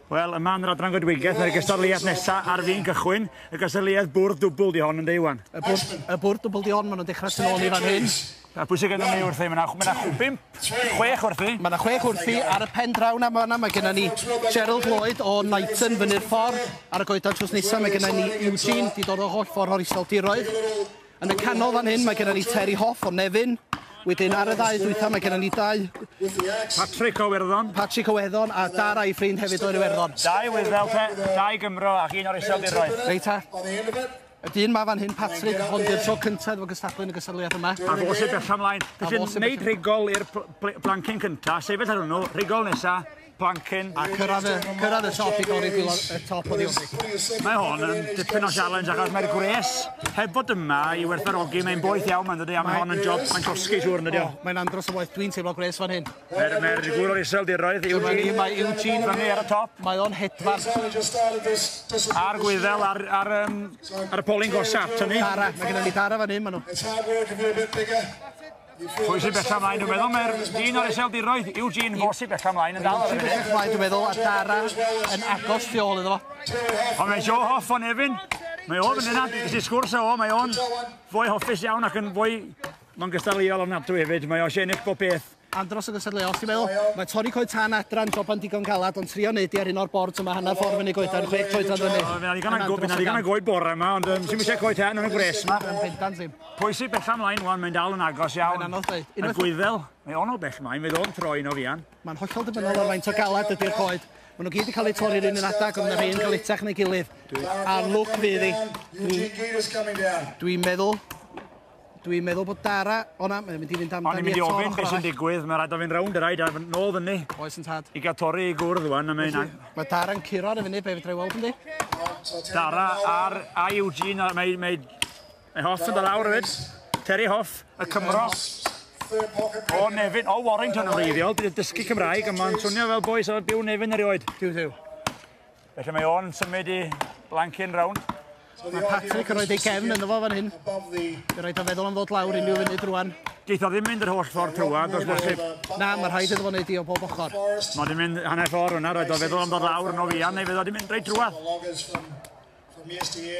Wel, y man yr adran Goedwigaeth yr gystadleuaeth nesaf ar fi'n cychwyn. Y gystadleuaeth bwrdd dwbl di hon yn deiwan. Y bwrdd dwbl di hon, maen nhw'n dechrau sy'n ôl i fan hyn. A pwy sy'n gennym ni wrthi? Mae yna 6 wrthi. Mae yna 6 wrthi ar y pen draw na yma. Mae gennym ni Gerald Lloyd o Knighton fyny'r ffordd. Ar y goedan trws nesaf mae gennym ni Eugene, di dod o holl ffordd o'r Iseldiroedd. Yn y canol fan hyn mae gennym ni Terry Hoff o Nefyn. Wedyn ar y ddau dwytha mae gennym ni dau. Patrick o Werddon. Patrick o Werddon a Dara i ffrind hefyd o'r Werddon. Dau Wyddel te, 2 Gymro ac 1 o'r Iseldiroedd. Reit ta. Y dyn ma fan hyn, Patrick, hon di'r tro cyntaf efo gystadlu yn y gystadleuaeth yma. A fo sy'n bella ymlaen. Felly, neud rigol i'r blancyn cyntaf, sefyll ar hwnnw, rigol nesa, blancyn. A cyrraedd y top i gori y top o ddiwni. Mae hon yn dipyn o challenge achos mae'r gwres heb bod yma i werthfawrogi, mae'n boeth iawn mae'n dydy, a mae hon yn job, mae'n cosgu siwr yn dydy o. Mae'n andros o waith, dwi'n teimlo gres fan hyn. Mae'r gŵr o'r Iseldiroedd, Mae Eugene fyny ar y top. Mae o'n hedfan. A'r Gwyddel ar y polyn gosat hynny. Dara, mae gennym ni Dara fan hyn, maen nhw. Pwy sy'n bella ymlaen, dwi'n meddwl, mae'r dyn o'r Iseldiroedd, Eugene, fo sy'n bella ymlaen yn dal ar y funud. Dwi'n meddwl, a Dara yn agos tu ôl iddo fo. Ond mae Joe Hoff o Nefyn. Mae o fan yna, gysi sgwrs o, mae o'n fwy hoffus iawn ac yn fwy... Mae'n gystadleuol ofnadwy hefyd, mae o eisiau ennill bob beth. Andros o gystadleuol, ti'n meddwl? Mae Torri Coed Tan adran joban digon galad, ond trio neud i ar un o'r bord yma, hanner ffordd fyny goedan, 6 coedan fyny. Fyna digon o goed bore yma, ond sy'n eisiau Coed Tan yn y gres yma. Yn bendant ddim. Pwy sy'n bella ymlaen, wan, mae'n dal yn agos iawn. Mae'n anodd dweud. Y Gwyddel, mae o'n o bell ymlaen, fydd o'n troi'n o fian. Mae'n hollol dibynol o'r faint o galad ydy'r coed. Maen nhw gyd i cael eu torri'r un yn adag, ond yna rhain cael eitach neu gilydd. A lwc fydd hi. Dwi'n meddwl bod Dara, o'na, mae'n mynd i fynd amdani O'n i'n mynd i ofyn beth sy'n digwydd, mae'n rhaid o fynd rownd y rhaid, a nôl fyny. Oes yn tad. I gael torri i gwrdd wan, a mae'n... Mae Dara'n curo ar y funud, be fydra i weld yn di? Dara a Eugene, mae Hoff yn dod lawr hefyd. Terry Hoff, y Cymro. O Nefyn, o Warrington yn wreiddiol, bydd dysgu Cymraeg, a mae'n swnio fel boes o'r byw Nefyn erioed. Diw. Felly mae o'n symud i blancyn rownd. Mae Patrick yn rhoi ei gefn yn efo fan hyn. Dwi'n rhaid o feddwl am ddod lawr unrhyw funud rwan. Geith o ddim mynd yr holl ffordd trwad, os bosib. Na, mae rhaid iddo fo wneud i o bob ochr. Mae ddim mynd hanner ffordd hwnna, roedd o feddwl am ddod lawr yn o fian, neu fydd o ddim mynd reit trwad.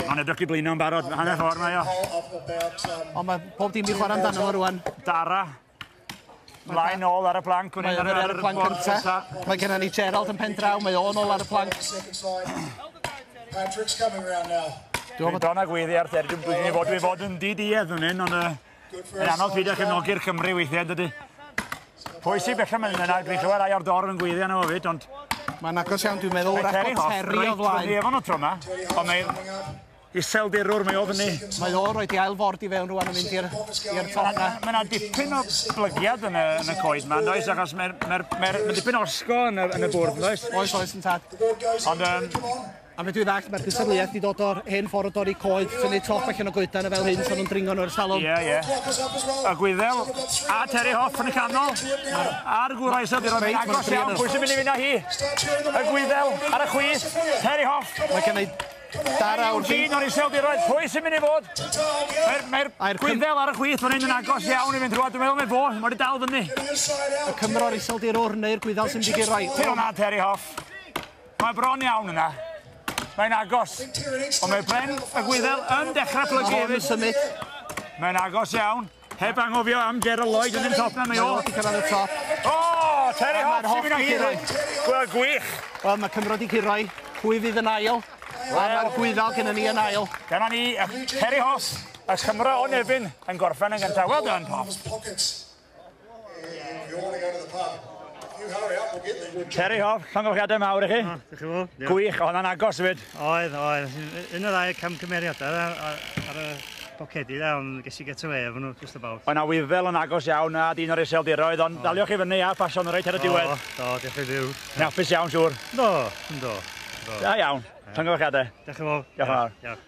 Mae'n edrych i blino yn barod, hanner ffordd mae o. Ond mae pob dim i chwarae amdano fo rwan. Dara. Mlaen ôl ar y planc. Mae o'n ar y planc cynta. Mae gennym ni Gerald yn pen draw, mae o'n ôl ar y planc. Dwi'n bron â gweddi ar ter, dwi'n fod yn di-diedd yn hyn, ond yn anodd fyd a chefnogi'r Cymru weithiau, dydy. Pwy sy'n bella mynd yna, dwi'n clywed ai o'r dorf yn gweddi yna o fyd, ond... Mae'n agos iawn, dwi'n meddwl, wrach o Terry o flaen. Mae efo tro yma, ond mae'r Iseldirwr, mae o fyny. Mae o roed i ail ford i fewn rwan yn mynd i'r top na. Mae yna dipyn o blygiad yn y coed yma, does, achos mae dipyn osgo yn y bwrdd, does? Oes yn tad. Ond... A fe dwi'n ddall, mae'r gystadleuaeth i dod o'r hen ffordd o dorri coed, sy'n ei top allan o goedan fel hyn, so nhw'n dringo nhw'r salon. Ie. Y Gwyddel, a Terry Hoff yn y canol, a'r gwrau Iseldiroedd, mae'n agos iawn, pwy sy'n mynd i fynd â hi? Y Gwyddel, ar y chwith, Terry Hoff. Mae gen i Dara wrth i. O'r Iseldiroedd, pwy sy'n mynd i fod? Mae'r Gwyddel ar y chwith, fan hyn yn agos iawn i fynd rhywbeth, dwi'n meddwl mae fo, mae'n dal fyny. Y Cymro'r Iseldirwr neu'r Gwyddel sy'n mynd i gyrraedd. Ti'n hwnna, Terry Hoff. Mae bron iawn yna. Mae'n agos, ond mae Bren y Gwyddel yn dechrau plygu hefyd. Mae'n agos iawn, heb anghofio am Gerald Lloyd yn top na, mae o. O, Terry Hoff sy'n mynd â hir. Gwych. Wel, mae Cymro di cyrraedd, pwy fydd yn ail, a mae'r Gwyddel gennym ni yn ail. Gennym ni Terry Hoff, a Cymro o Nefyn yn gorffen yn gyntaf. Wel done, Hoff. Terry Hoff, llongyfchiadau mawr i chi. Dych chi fod? Gwych, ond yn agos hefyd. Oedd. Un o'r ddau camgymeriadau ar y bocedi da, ond ges i get away efo nhw, just about. Oedd yna Wyddel yn agos iawn a dyn o'r Iseldiroedd, ond daliwch chi fyny a pasion reit ar y diwedd. Do, diolch chi ddiw. Yn hapus iawn, siŵr. Do. Da iawn, llongyfchiadau. Dych chi fod? Diolch yn fawr.